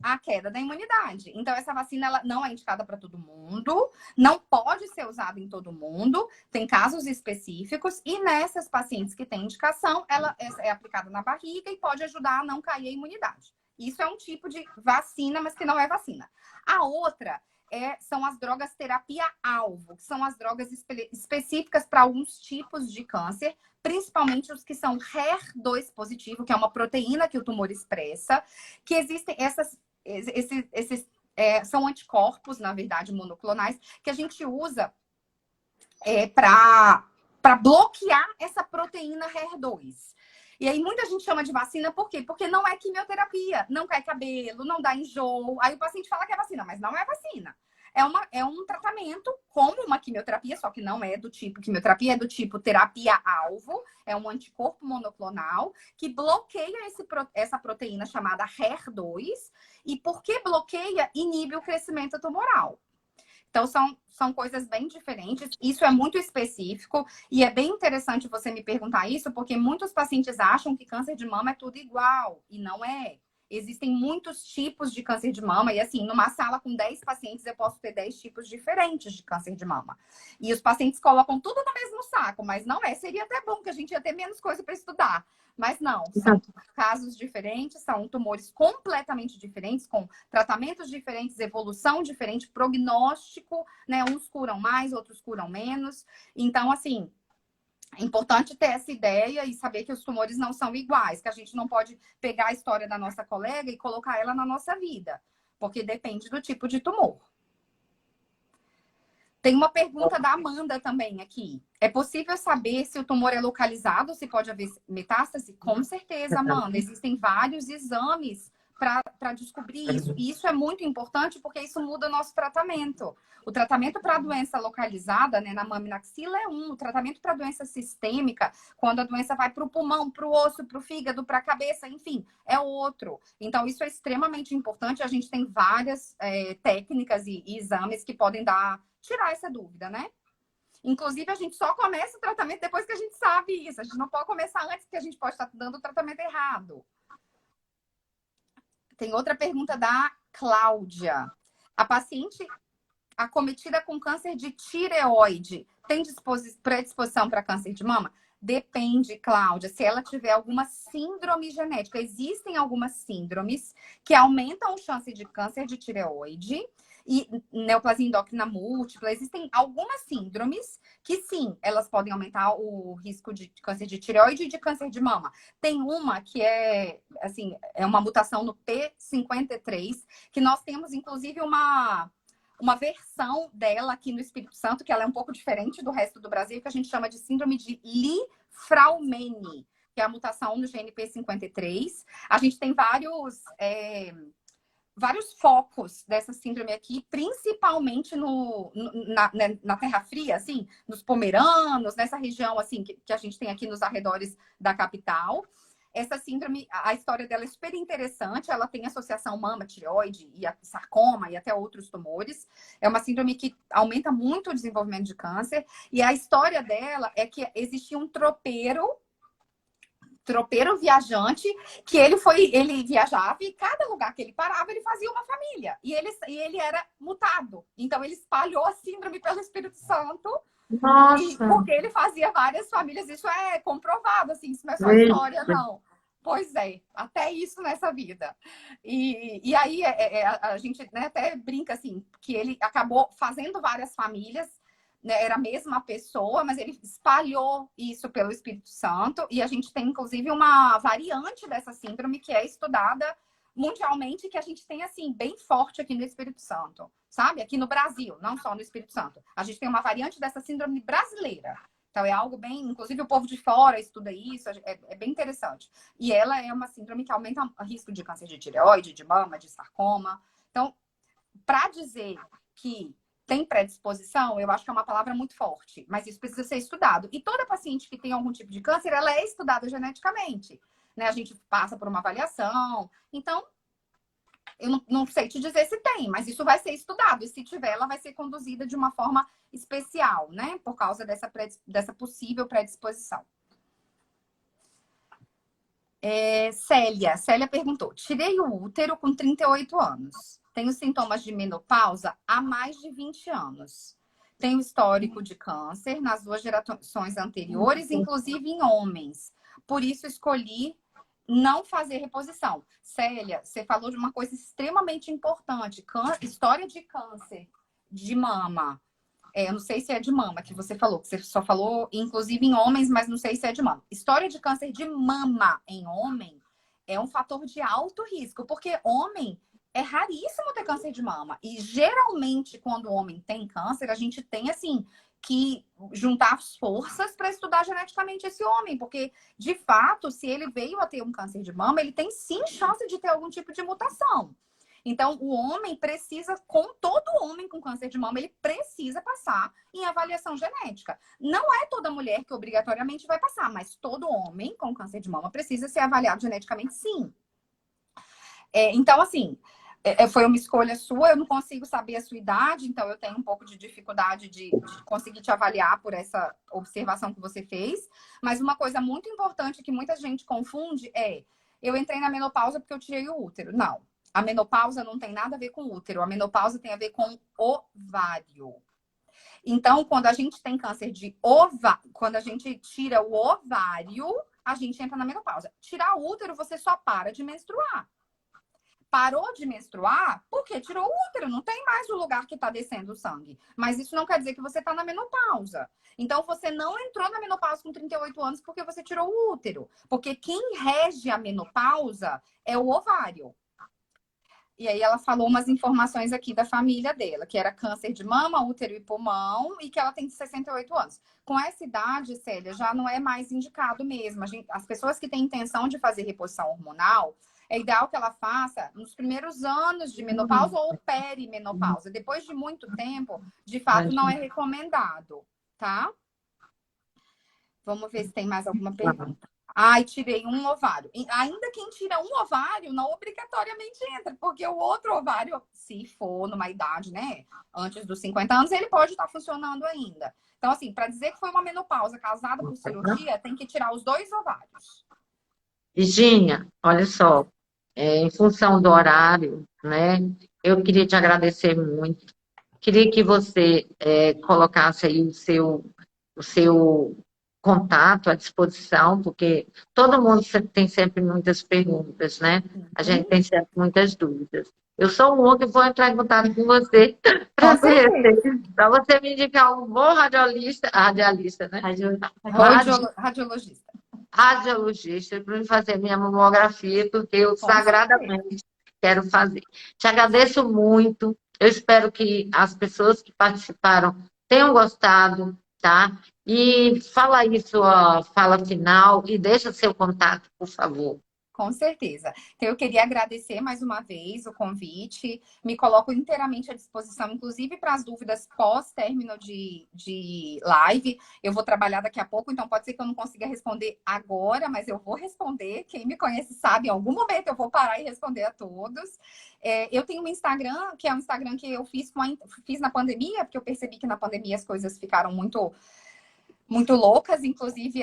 a queda da imunidade. Então, essa vacina ela não é indicada para todo mundo, não pode ser usada em todo mundo, tem casos específicos, e nessas pacientes que têm indicação, ela é aplicada na barriga e pode ajudar a não cair a imunidade. Isso é um tipo de vacina, mas que não é vacina. A outra são as drogas terapia-alvo, que são as drogas específicas para alguns tipos de câncer, principalmente os que são HER2 positivo, que é uma proteína que o tumor expressa, que existem são anticorpos, na verdade, monoclonais, que a gente usa para bloquear essa proteína HER2. E aí muita gente chama de vacina, por quê? Porque não é quimioterapia, não cai cabelo, não dá enjoo. Aí o paciente fala que é vacina, mas não é vacina. É um tratamento como uma quimioterapia, só que não é do tipo quimioterapia, é do tipo terapia-alvo. É um anticorpo monoclonal que bloqueia essa proteína chamada HER2. E porque bloqueia, inibe o crescimento tumoral. Então, são coisas bem diferentes. Isso é muito específico. E é bem interessante você me perguntar isso, porque muitos pacientes acham que câncer de mama é tudo igual. E não é. Existem muitos tipos de câncer de mama. E assim, numa sala com 10 pacientes, eu posso ter 10 tipos diferentes de câncer de mama. E os pacientes colocam tudo no mesmo saco. Mas não é. Seria até bom que a gente ia ter menos coisa para estudar. Mas não, são casos diferentes, são tumores completamente diferentes, com tratamentos diferentes, evolução diferente, prognóstico, né? Uns curam mais, outros curam menos. Então, assim, é importante ter essa ideia e saber que os tumores não são iguais, que a gente não pode pegar a história da nossa colega e colocar ela na nossa vida, porque depende do tipo de tumor. Tem uma pergunta da Amanda também aqui. É possível saber se o tumor é localizado, se pode haver metástase? Com certeza, Amanda. Existem vários exames para descobrir isso. E isso é muito importante porque isso muda o nosso tratamento. O tratamento para a doença localizada, né, na mama e na axila é um. O tratamento para a doença sistêmica, quando a doença vai para o pulmão, para o osso, para o fígado, para a cabeça, enfim, é outro. Então, isso é extremamente importante. A gente tem várias técnicas e exames que podem tirar essa dúvida, né? Inclusive, a gente só começa o tratamento depois que a gente sabe isso. A gente não pode começar antes, porque a gente pode estar dando o tratamento errado. Tem outra pergunta da Cláudia. A paciente acometida com câncer de tireoide tem predisposição para câncer de mama? Depende, Cláudia, se ela tiver alguma síndrome genética. Existem algumas síndromes que aumentam a chance de câncer de tireoide e neoplasia endócrina múltipla. Existem algumas síndromes que, sim, elas podem aumentar o risco de câncer de tireoide e de câncer de mama. Tem uma que é, assim, é uma mutação no P53, que nós temos, inclusive, uma versão dela aqui no Espírito Santo, que ela é um pouco diferente do resto do Brasil, que a gente chama de síndrome de Li-Fraumeni, que é a mutação no GNP53. A gente tem vários focos dessa síndrome aqui, principalmente na Terra Fria, assim, nos Pomeranos, nessa região assim que a gente tem aqui nos arredores da capital. Essa síndrome, a história dela é super interessante. Ela tem associação mama-tireoide e sarcoma e até outros tumores. É uma síndrome que aumenta muito o desenvolvimento de câncer. E a história dela é que existia um tropeiro viajante, que ele viajava e cada lugar que ele parava, ele fazia uma família. E ele era mutado. Então, ele espalhou a síndrome pelo Espírito Santo. Nossa! Porque ele fazia várias famílias. Isso é comprovado, assim. Isso não é só história, não. Pois é, até isso nessa vida. E aí, a gente, né, até brinca, assim, que ele acabou fazendo várias famílias, né, era a mesma pessoa, mas ele espalhou isso pelo Espírito Santo, e a gente tem, inclusive, uma variante dessa síndrome que é estudada mundialmente, que a gente tem, assim, bem forte aqui no Espírito Santo, sabe? Aqui no Brasil, não só no Espírito Santo. A gente tem uma variante dessa síndrome brasileira. Então, é algo bem... Inclusive, o povo de fora estuda isso, é bem interessante. E ela é uma síndrome que aumenta o risco de câncer de tireoide, de mama, de sarcoma. Então, para dizer que tem predisposição, eu acho que é uma palavra muito forte, mas isso precisa ser estudado. E toda paciente que tem algum tipo de câncer, ela é estudada geneticamente, né? A gente passa por uma avaliação. Então, eu não sei te dizer se tem, mas isso vai ser estudado. E se tiver, ela vai ser conduzida de uma forma especial, né? Por causa dessa possível predisposição. Célia perguntou: tirei o útero com 38 anos. Tenho sintomas de menopausa há mais de 20 anos. Tenho histórico de câncer nas 2 gerações anteriores, inclusive em homens. Por isso, escolhi não fazer reposição. Célia, você falou de uma coisa extremamente importante. História de câncer de mama. Eu não sei se é de mama que você falou, que você só falou, inclusive em homens, mas não sei se é de mama. História de câncer de mama em homem é um fator de alto risco, porque homem é raríssimo ter câncer de mama. E geralmente, quando o homem tem câncer, a gente tem, assim, que juntar as forças para estudar geneticamente esse homem, porque, de fato, se ele veio a ter um câncer de mama, ele tem sim chance de ter algum tipo de mutação. Então, o homem precisa, como todo homem com câncer de mama, ele precisa passar em avaliação genética. Não é toda mulher que obrigatoriamente vai passar, mas todo homem com câncer de mama precisa ser avaliado geneticamente, sim. Então, assim, foi uma escolha sua, eu não consigo saber a sua idade, então eu tenho um pouco de dificuldade de conseguir te avaliar por essa observação que você fez. Mas uma coisa muito importante que muita gente confunde é: eu entrei na menopausa porque eu tirei o útero. Não. A menopausa não tem nada a ver com o útero. A menopausa tem a ver com ovário. Então, quando a gente tem câncer de ovário, quando a gente tira o ovário, a gente entra na menopausa. Tirar o útero, você só para de menstruar. Parou de menstruar porque tirou o útero. Não tem mais o lugar que está descendo o sangue. Mas isso não quer dizer que você está na menopausa. Então, você não entrou na menopausa com 38 anos porque você tirou o útero. Porque quem rege a menopausa é o ovário. E aí ela falou umas informações aqui da família dela, que era câncer de mama, útero e pulmão, e que ela tem 68 anos. Com essa idade, Célia, já não é mais indicado mesmo. As pessoas que têm intenção de fazer reposição hormonal, é ideal que ela faça nos primeiros anos de menopausa ou perimenopausa. Depois de muito tempo, de fato, não é recomendado, tá? Vamos ver se tem mais alguma pergunta. Ai, tirei um ovário. Ainda quem tira um ovário não obrigatoriamente entra, porque o outro ovário, se for numa idade, né, antes dos 50 anos, ele pode estar funcionando ainda. Então, assim, para dizer que foi uma menopausa causada por cirurgia, tem que tirar os 2 ovários. Virgínia, olha só, em função do horário, né, eu queria te agradecer muito. Queria que você colocasse aí o seu contato à disposição, porque todo mundo tem sempre muitas perguntas, né? A gente tem sempre muitas dúvidas. Eu sou uma que vou entrar em contato com você Com certeza. para você me indicar um bom radialista, né? Radiologista. Radiologista para me fazer minha mamografia, porque eu Com certeza. sagradamente quero fazer. Te agradeço muito. Eu espero que as pessoas que participaram tenham gostado, tá? E fala aí sua fala final e deixa seu contato, por favor. Com certeza. Então, eu queria agradecer mais uma vez o convite. Me coloco inteiramente à disposição, inclusive para as dúvidas pós-término de live. Eu vou trabalhar daqui a pouco, então pode ser que eu não consiga responder agora, mas eu vou responder. Quem me conhece sabe, em algum momento eu vou parar e responder a todos. Eu tenho um Instagram, que é um Instagram que eu fiz na pandemia, porque eu percebi que na pandemia as coisas ficaram muito loucas, inclusive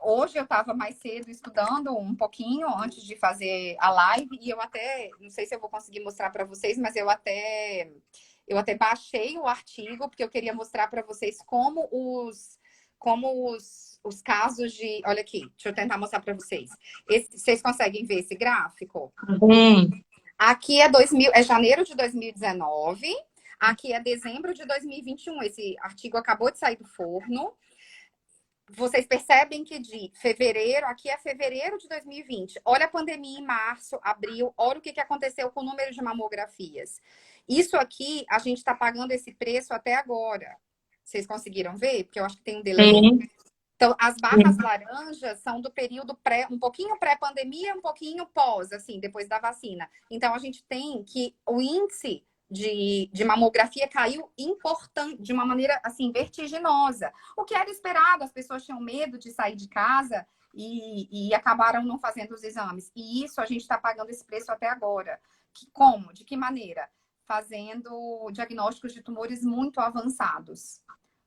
hoje eu estava mais cedo estudando um pouquinho antes de fazer a live e eu até, não sei se eu vou conseguir mostrar para vocês, mas eu até baixei o artigo porque eu queria mostrar para vocês como os casos de, olha aqui, deixa eu tentar mostrar para vocês. Vocês conseguem ver esse gráfico? Sim. Aqui é janeiro de 2019, aqui é dezembro de 2021. Esse artigo acabou de sair do forno. Vocês percebem que de fevereiro, aqui é fevereiro de 2020. Olha a pandemia em março, abril, olha o que aconteceu com o número de mamografias. Isso aqui, a gente está pagando esse preço até agora. Vocês conseguiram ver? Porque eu acho que tem um delay. Sim. Então, as barras laranjas são do período um pouquinho pré-pandemia, um pouquinho pós, assim, depois da vacina. Então, a gente tem que o índice de mamografia caiu importante, de uma maneira assim vertiginosa. O que era esperado, as pessoas tinham medo de sair de casa e acabaram não fazendo os exames. E isso a gente está pagando esse preço até agora. Como? De que maneira? Fazendo diagnósticos de tumores muito avançados.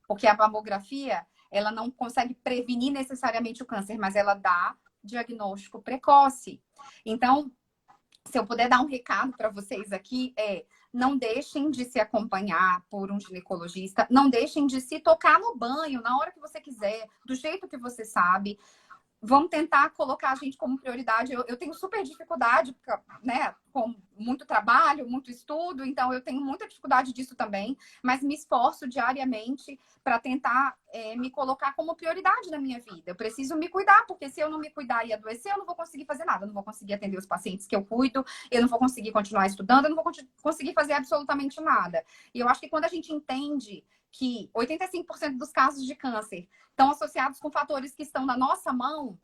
Porque a mamografia, ela não consegue prevenir necessariamente o câncer, mas ela dá diagnóstico precoce. Então, se eu puder dar um recado para vocês aqui, não deixem de se acompanhar por um ginecologista, não deixem de se tocar no banho na hora que você quiser, do jeito que você sabe. Vamos tentar colocar a gente como prioridade. Eu tenho super dificuldade, né, com muito trabalho, muito estudo, então eu tenho muita dificuldade disso também, mas me esforço diariamente para tentar me colocar como prioridade na minha vida. Eu preciso me cuidar, porque se eu não me cuidar e adoecer, eu não vou conseguir fazer nada, eu não vou conseguir atender os pacientes que eu cuido, eu não vou conseguir continuar estudando, eu não vou conseguir fazer absolutamente nada. E eu acho que quando a gente entende que 85% dos casos de câncer estão associados com fatores que estão na nossa mão,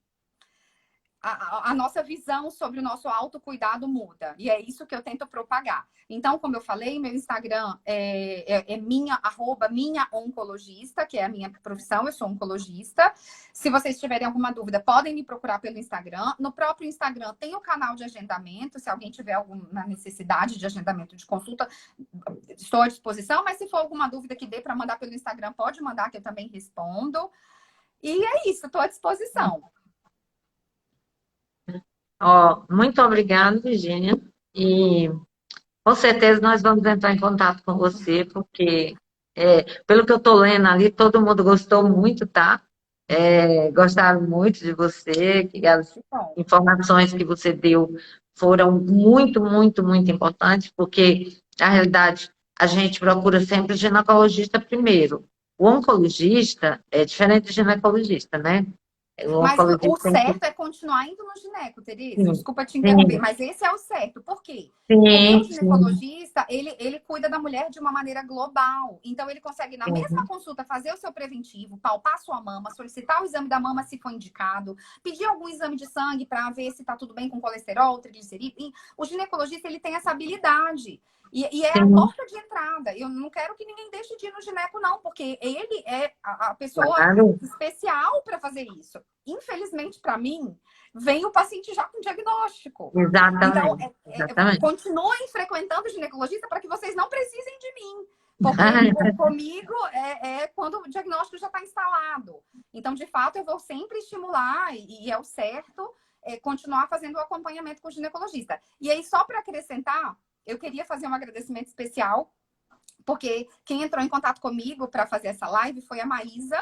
a nossa visão sobre o nosso autocuidado muda. E é isso que eu tento propagar. Então, como eu falei, meu Instagram é minha oncologista, que é a minha profissão, eu sou oncologista. Se vocês tiverem alguma dúvida, podem me procurar pelo Instagram. No próprio Instagram tem o canal de agendamento, se alguém tiver alguma necessidade de agendamento de consulta, estou à disposição, mas se for alguma dúvida que dê para mandar pelo Instagram, pode mandar que eu também respondo. E é isso, estou à disposição. Muito obrigada, Virgínia. E com certeza nós vamos entrar em contato com você, porque, pelo que eu estou lendo ali, todo mundo gostou muito, tá? Gostaram muito de você, que as informações que você deu foram muito, muito, muito importantes, porque, na realidade, a gente procura sempre o ginecologista primeiro. O oncologista é diferente do ginecologista, né? Mas o certo é continuar indo no gineco, Tereza. Sim, Desculpa te interromper, sim, mas esse é o certo. Por quê? sim, Porque o sim, ginecologista, ele cuida da mulher de uma maneira global. Então, ele consegue, na mesma sim. consulta, fazer o seu preventivo, palpar sua mama, solicitar o exame da mama se for indicado, pedir algum exame de sangue para ver se está tudo bem com colesterol, triglicerídeo. O ginecologista, ele tem essa habilidade. E é a porta de entrada. Eu não quero que ninguém deixe de ir no gineco, não, porque ele é a pessoa Claro. especial para fazer isso. Infelizmente, para mim, vem o paciente já com diagnóstico. Exatamente. Então, continuem frequentando o ginecologista para que vocês não precisem de mim. Porque comigo é quando o diagnóstico já está instalado. Então, de fato, eu vou sempre estimular, e é o certo, continuar fazendo o acompanhamento com o ginecologista. E aí, só para acrescentar, eu queria fazer um agradecimento especial, porque quem entrou em contato comigo para fazer essa live foi a Maísa.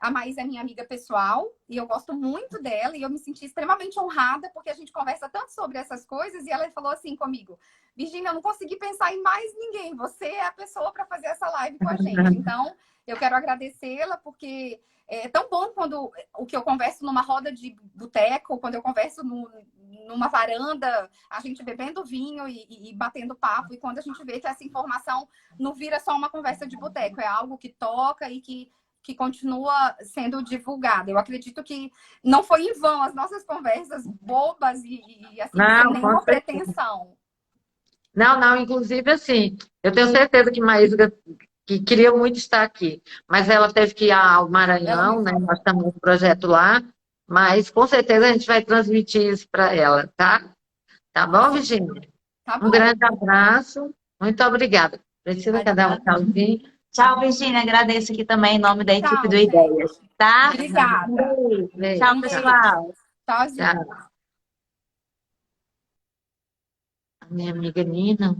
A Maís é minha amiga pessoal e eu gosto muito dela e eu me senti extremamente honrada porque a gente conversa tanto sobre essas coisas e ela falou assim comigo: Virgínia, eu não consegui pensar em mais ninguém, você é a pessoa para fazer essa live com a gente. Então, eu quero agradecê-la porque é tão bom quando o que eu converso numa roda de boteco, quando eu converso numa varanda, a gente bebendo vinho e batendo papo, e quando a gente vê que essa informação não vira só uma conversa de boteco, é algo que toca e que continua sendo divulgada. Eu acredito que não foi em vão as nossas conversas bobas e assim, sem Não, com nenhuma certeza. pretensão. Não, inclusive assim, eu tenho certeza que Maísa que queria muito estar aqui, mas ela teve que ir ao Ela Maranhão, me né? falou. Nós estamos no projeto lá, mas com certeza a gente vai transmitir isso para ela, tá? Tá bom, Virginia? Tá Um bom. grande abraço, muito obrigada. Priscila, quer dar um tchauzinho? Tchau, Virgínia. Agradeço aqui também em nome da equipe Tchau, do Ideias, gente. tá? Um Obrigada. beijo, Tchau, Um beijo. pessoal. Tchauzinho. tchau. A minha amiga Nina.